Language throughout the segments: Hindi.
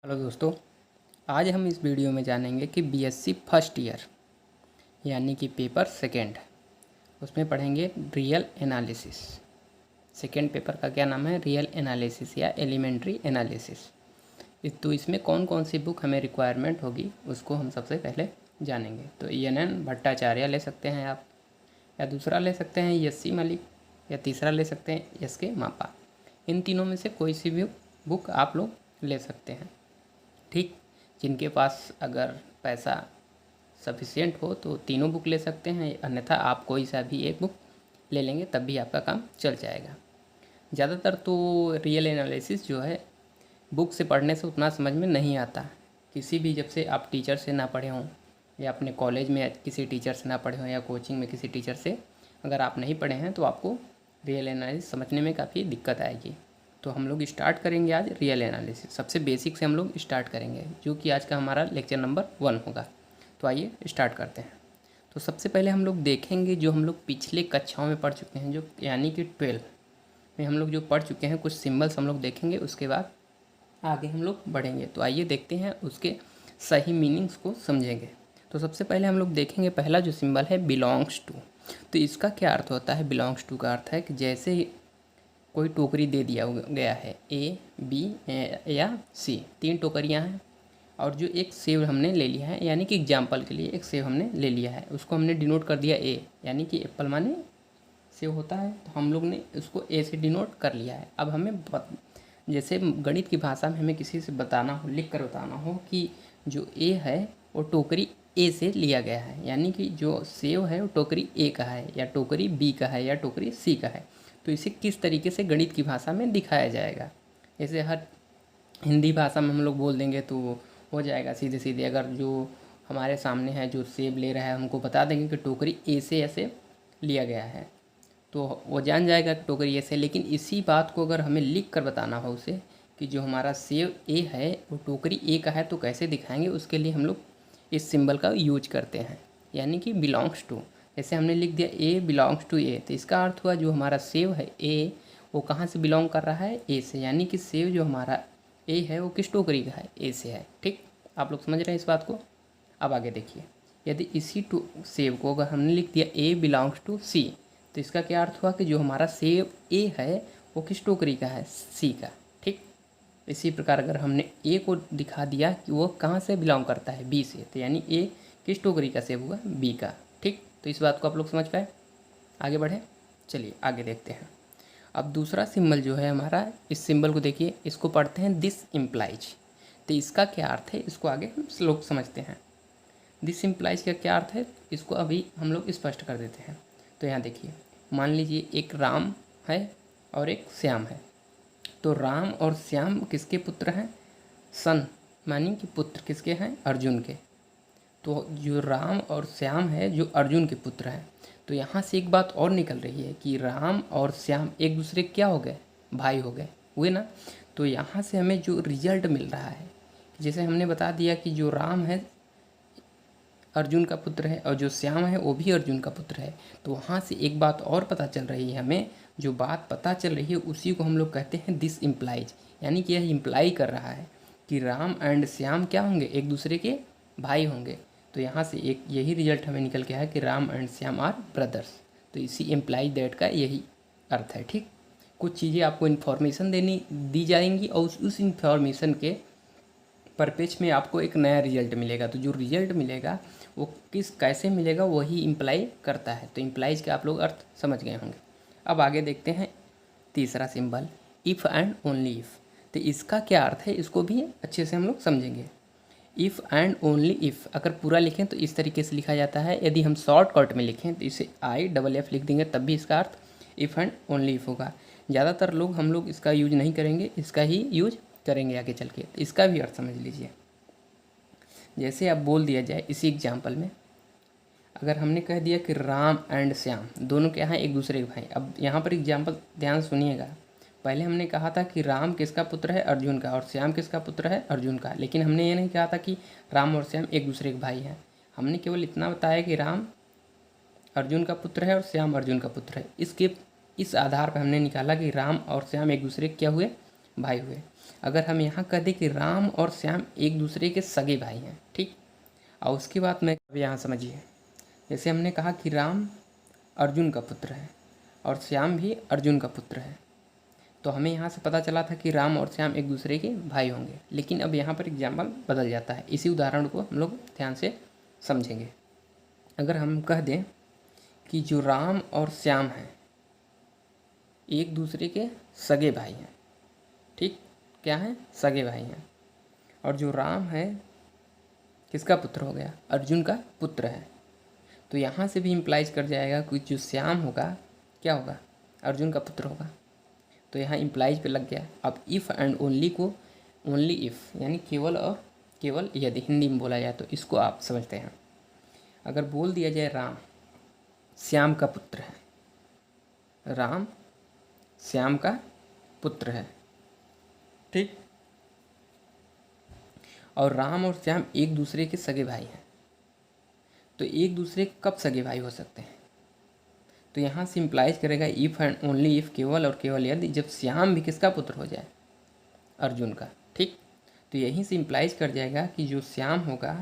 हेलो दोस्तों, आज हम इस वीडियो में जानेंगे कि बीएससी फर्स्ट ईयर यानी कि पेपर सेकेंड, उसमें पढ़ेंगे रियल एनालिसिस। सेकेंड पेपर का क्या नाम है? रियल एनालिसिस या एलिमेंट्री एनालिसिस। तो इसमें कौन कौन सी बुक हमें रिक्वायरमेंट होगी उसको हम सबसे पहले जानेंगे। तो ENN भट्टाचार्य ले सकते हैं आप, या दूसरा ले सकते हैं SC मलिक, या तीसरा ले सकते हैं SK मापा। इन तीनों में से कोई सी भी बुक आप लोग ले सकते हैं। ठीक, जिनके पास अगर पैसा सफिशिएंट हो तो तीनों बुक ले सकते हैं, अन्यथा आप कोई सा भी एक बुक ले लेंगे तब भी आपका काम चल जाएगा। ज़्यादातर तो रियल एनालिसिस जो है बुक से पढ़ने से उतना समझ में नहीं आता। किसी भी, जब से आप टीचर से ना पढ़े हों या अपने कॉलेज में किसी टीचर से ना पढ़े हों या कोचिंग में किसी टीचर से अगर आप नहीं पढ़े हैं तो आपको रियल एनालिसिस समझने में काफ़ी दिक्कत आएगी। तो हम लोग स्टार्ट करेंगे आज रियल एनालिसिस। सबसे बेसिक से हम लोग स्टार्ट करेंगे, जो कि आज का हमारा लेक्चर नंबर 1 होगा। तो आइए स्टार्ट करते हैं। तो सबसे पहले हम लोग देखेंगे जो हम लोग पिछले कक्षाओं में पढ़ चुके हैं, जो यानी कि 12 में हम लोग जो पढ़ चुके हैं, कुछ सिंबल्स हम लोग देखेंगे, उसके बाद आगे हम लोग बढ़ेंगे। तो आइए देखते हैं, उसके सही मीनिंग्स को समझेंगे। तो सबसे पहले हम लोग देखेंगे पहला जो सिंबल है बिलोंग्स टू। तो इसका क्या अर्थ होता है? बिलोंग्स टू का अर्थ है कि जैसे कोई टोकरी दे दिया गया है, A, B या C, 3 टोकरियां हैं और जो एक सेब हमने ले लिया है, यानी कि एग्जाम्पल के लिए एक सेब हमने ले लिया है, उसको हमने डिनोट कर दिया A, यानी कि एप्पल माने सेब होता है, तो हम लोग ने उसको A से डिनोट कर लिया है। अब हमें जैसे गणित की भाषा में हमें किसी से बताना हो, लिख कर बताना हो कि जो A है वो टोकरी A से लिया गया है, यानी कि जो सेब है वो टोकरी A का है या टोकरी B का है या टोकरी C का है, तो इसे किस तरीके से गणित की भाषा में दिखाया जाएगा। जैसे हर हिंदी भाषा में हम लोग बोल देंगे तो हो जाएगा सीधे सीधे। अगर जो हमारे सामने है जो सेब ले रहा है, हमको बता देंगे कि टोकरी A से ऐसे लिया गया है, तो वो जान जाएगा कि टोकरी A से। लेकिन इसी बात को अगर हमें लिख कर बताना हो उसे कि जो हमारा सेब A है वो टोकरी A का है, तो कैसे दिखाएंगे? उसके लिए हम लोग इस सिंबल का यूज करते हैं, यानी कि बिलोंग्स टू। जैसे हमने लिख दिया A बिलोंग्स टू A, तो इसका अर्थ हुआ जो हमारा सेब है A वो कहाँ से बिलोंग कर रहा है? A से, यानी कि सेब जो हमारा A है वो किस टोकरी का है? A से है। ठीक, आप लोग समझ रहे हैं इस बात को? अब आगे देखिए, यदि इसी सेब को अगर हमने लिख दिया A बिलोंग्स टू C, तो इसका क्या अर्थ हुआ कि जो हमारा सेब A है वो किस टोकरी का है? C का। ठीक, इसी प्रकार अगर हमने A को दिखा दिया कि वो कहाँ से बिलोंग करता है? B से, तो यानी A किस टोकरी का सेब हुआ? B का। ठीक, तो इस बात को आप लोग समझ पाए? आगे बढ़े, चलिए आगे देखते हैं। अब दूसरा सिंबल जो है हमारा, इस सिंबल को देखिए, इसको पढ़ते हैं दिस इम्प्लाइज। तो इसका क्या अर्थ है इसको आगे हम लोग समझते हैं। दिस इम्प्लाइज का क्या अर्थ है इसको अभी हम लोग स्पष्ट कर देते हैं। तो यहाँ देखिए, मान लीजिए एक राम है और एक श्याम है। तो राम और श्याम किसके पुत्र हैं? सन, मानी कि पुत्र किसके हैं? अर्जुन के। तो जो राम और श्याम है जो अर्जुन के पुत्र हैं, तो यहाँ से एक बात और निकल रही है कि राम और श्याम एक दूसरे के क्या हो गए? भाई हो गए, हुए ना। तो यहाँ से हमें जो रिजल्ट मिल रहा है, जैसे हमने बता दिया कि जो राम है अर्जुन का पुत्र है और जो श्याम है वो भी अर्जुन का पुत्र है, तो वहाँ से एक बात और पता चल रही है हमें। जो बात पता चल रही है उसी को हम लोग कहते हैं दिस इम्प्लाइज, यानी कि यह इम्प्लाई कर रहा है कि राम एंड श्याम क्या होंगे? एक दूसरे के भाई होंगे। तो यहाँ से एक यही रिजल्ट हमें निकल के आया कि Ram and Shyam are brothers. तो इसी इम्प्लाई दैट का यही अर्थ है। ठीक, कुछ चीज़ें आपको इन्फॉर्मेशन दी जाएंगी और उस इन्फॉर्मेशन के परपेच में आपको एक नया रिजल्ट मिलेगा। तो जो रिजल्ट मिलेगा वो कैसे मिलेगा वही इम्प्लाई करता है। तो इम्प्लाइज के आप लोग अर्थ समझ गए होंगे। अब आगे देखते हैं तीसरा symbol, if and only if. तो इसका क्या अर्थ है इसको भी अच्छे से हम लोग समझेंगे। इफ़ एंड ओनली इफ़ अगर पूरा लिखें तो इस तरीके से लिखा जाता है। यदि हम शॉर्टकट में लिखें तो इसे IFF लिख देंगे, तब भी इसका अर्थ इफ़ एंड ओनली इफ़ होगा। ज़्यादातर लोग हम लोग इसका यूज नहीं करेंगे, इसका ही यूज करेंगे आगे चल के। तो इसका भी अर्थ समझ लीजिए। जैसे अब बोल दिया जाए इसी एग्जाम्पल में, अगर हमने कह दिया कि राम एंड श्याम दोनों क्या हैं? एक दूसरे के भाई। अब यहाँ पर एग्जाम्पल ध्यान सुनिएगा। पहले हमने कहा था कि राम किसका पुत्र है? अर्जुन का। और श्याम किसका पुत्र है? अर्जुन का। लेकिन हमने ये नहीं कहा था कि राम और श्याम एक दूसरे के भाई हैं। हमने केवल इतना बताया कि राम अर्जुन का पुत्र है और श्याम अर्जुन का पुत्र है। इस आधार पर हमने निकाला कि राम और श्याम एक दूसरे के क्या हुए? भाई हुए। अगर हम यहाँ कह दें कि राम और श्याम एक दूसरे के सगे भाई हैं, ठीक, और उसके बाद में अब यहाँ समझिए, जैसे हमने कहा कि राम अर्जुन का पुत्र है और श्याम भी अर्जुन का पुत्र है, तो हमें यहाँ से पता चला था कि राम और श्याम एक दूसरे के भाई होंगे। लेकिन अब यहाँ पर एग्जाम्पल बदल जाता है, इसी उदाहरण को हम लोग ध्यान से समझेंगे। अगर हम कह दें कि जो राम और श्याम हैं एक दूसरे के सगे भाई हैं, ठीक, क्या हैं, सगे भाई हैं, और जो राम है किसका पुत्र हो गया, अर्जुन का पुत्र है, तो यहाँ से भी इम्प्लाइज कर जाएगा कि जो श्याम होगा क्या होगा, अर्जुन का पुत्र होगा। तो यहाँ इम्प्लाइज पे लग गया। अब इफ़ एंड ओनली को ओनली इफ़ यानी केवल और केवल यदि हिंदी में बोला जाए तो इसको आप समझते हैं। अगर बोल दिया जाए राम श्याम का पुत्र है, राम श्याम का पुत्र है, ठीक, और राम और श्याम एक दूसरे के सगे भाई हैं, तो एक दूसरे कब सगे भाई हो सकते हैं, तो यहाँ से इम्प्लाइज करेगा इफ़ एंड ओनली इफ़, केवल और केवल यदि जब श्याम भी किसका पुत्र हो जाए, अर्जुन का, ठीक। तो यहीं से इम्प्लाइज कर जाएगा कि जो श्याम होगा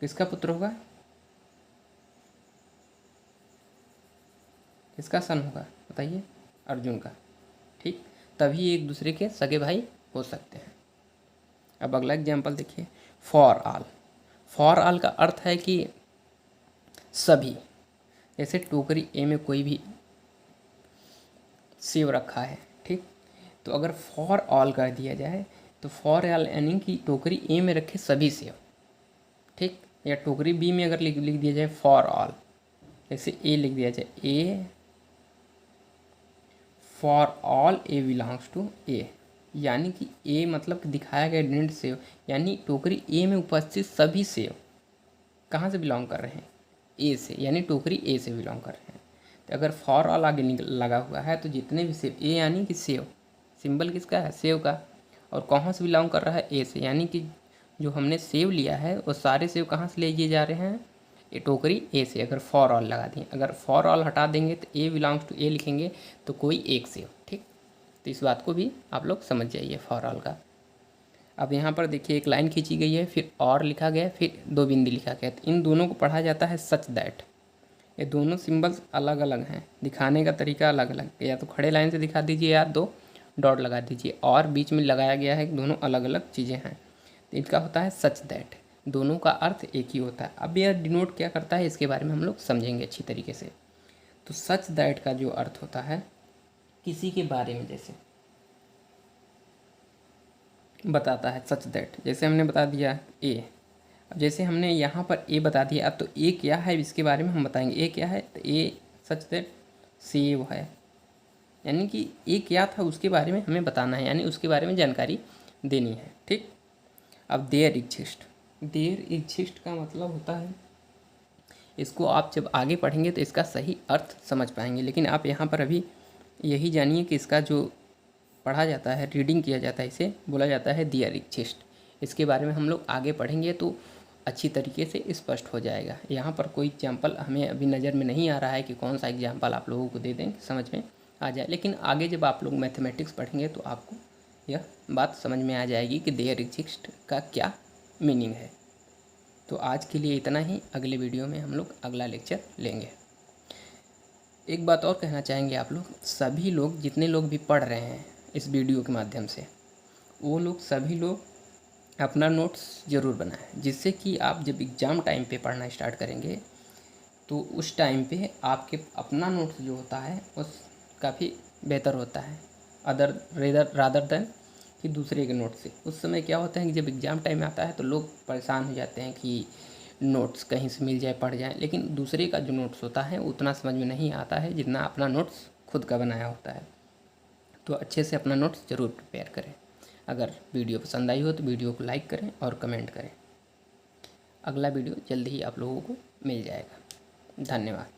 किसका पुत्र होगा, किसका सन होगा बताइए, अर्जुन का, ठीक, तभी एक दूसरे के सगे भाई हो सकते हैं। अब अगला एग्जाम्पल देखिए, फॉर ऑल। फॉर ऑल का अर्थ है कि सभी, जैसे टोकरी ए में कोई भी सेव रखा है, ठीक, तो अगर फॉर ऑल कर दिया जाए तो फॉर ऑल यानी कि टोकरी ए में रखे सभी सेव, ठीक, या टोकरी बी में अगर लिख दिया जाए फॉर ऑल, जैसे ए लिख दिया जाए A for all A belongs to A, यानी कि ए मतलब दिखाया गया डिडंट सेव, यानी टोकरी ए में उपस्थित सभी सेव कहाँ से बिलोंग कर रहे हैं, ए से, यानी टोकरी ए से बिलोंग कर रहे हैं। तो अगर फॉर ऑल आगे लगा हुआ है तो जितने भी सेव, ए यानी कि सेव, सिंबल किसका है, सेव का, और कहाँ से बिलोंग कर रहा है, ए से, यानी कि जो हमने सेव लिया है वो सारे सेव कहाँ से लिए जा रहे हैं, ये टोकरी ए से। अगर फॉर ऑल लगा दिए, अगर फॉर ऑल हटा देंगे तो ए बिलोंग्स टू ए लिखेंगे तो कोई एक सेव, ठीक। तो इस बात को भी आप लोग समझ जाइए फॉर ऑल का। अब यहाँ पर देखिए एक लाइन खींची गई है, फिर और लिखा गया, फिर दो बिंदी लिखा गया, तो इन दोनों को पढ़ा जाता है सच दैट। ये दोनों सिंबल्स अलग अलग हैं, दिखाने का तरीका अलग अलग, या तो खड़े लाइन से दिखा दीजिए या दो डॉट लगा दीजिए, और बीच में लगाया गया है, दोनों अलग अलग चीज़ें हैं, तो इनका होता है सच दैट, दोनों का अर्थ एक ही होता है। अब यह डिनोट क्या करता है इसके बारे में हम लोग समझेंगे अच्छी तरीके से। तो सच दैट का जो अर्थ होता है किसी के बारे में जैसे बताता है, सच दैट, जैसे हमने बता दिया ए, अब जैसे हमने यहाँ पर ए बता दिया, अब तो ए क्या है इसके बारे में हम बताएंगे, ए क्या है, तो ए सच दैट सेव है, यानी कि ए क्या था उसके बारे में हमें बताना है, यानी उसके बारे में जानकारी देनी है, ठीक। अब देयर एग्जिस्ट, देयर एग्जिस्ट का मतलब होता है, इसको आप जब आगे पढ़ेंगे तो इसका सही अर्थ समझ पाएंगे, लेकिन आप यहाँ पर अभी यही जानिए कि इसका जो पढ़ा जाता है, रीडिंग किया जाता है, इसे बोला जाता है देयर एग्जिस्ट। इसके बारे में हम लोग आगे पढ़ेंगे तो अच्छी तरीके से स्पष्ट हो जाएगा। यहाँ पर कोई एग्जाम्पल हमें अभी नज़र में नहीं आ रहा है कि कौन सा एग्जाम्पल आप लोगों को दे दें समझ में आ जाए, लेकिन आगे जब आप लोग मैथमेटिक्स पढ़ेंगे तो आपको यह बात समझ में आ जाएगी कि देयर एग्जिस्ट का क्या मीनिंग है। तो आज के लिए इतना ही, अगले वीडियो में हम लोग अगला लेक्चर लेंगे। एक बात और कहना चाहेंगे, आप लोग सभी लोग जितने लोग भी पढ़ रहे हैं इस वीडियो के माध्यम से, वो लोग सभी लोग अपना नोट्स ज़रूर बनाएं, जिससे कि आप जब एग्ज़ाम टाइम पे पढ़ना स्टार्ट करेंगे तो उस टाइम पे आपके अपना नोट्स जो होता है वो काफ़ी बेहतर होता है रादर देन कि दूसरे के नोट से। उस समय क्या होता है कि जब एग्ज़ाम टाइम आता है तो लोग परेशान हो जाते हैं कि नोट्स कहीं से मिल जाए पढ़ जाए, लेकिन दूसरे का जो नोट्स होता है उतना समझ में नहीं आता है जितना अपना नोट्स खुद का बनाया होता है। तो अच्छे से अपना नोट्स ज़रूर प्रिपेयर करें। अगर वीडियो पसंद आई हो तो वीडियो को लाइक करें और कमेंट करें। अगला वीडियो जल्दी ही आप लोगों को मिल जाएगा। धन्यवाद।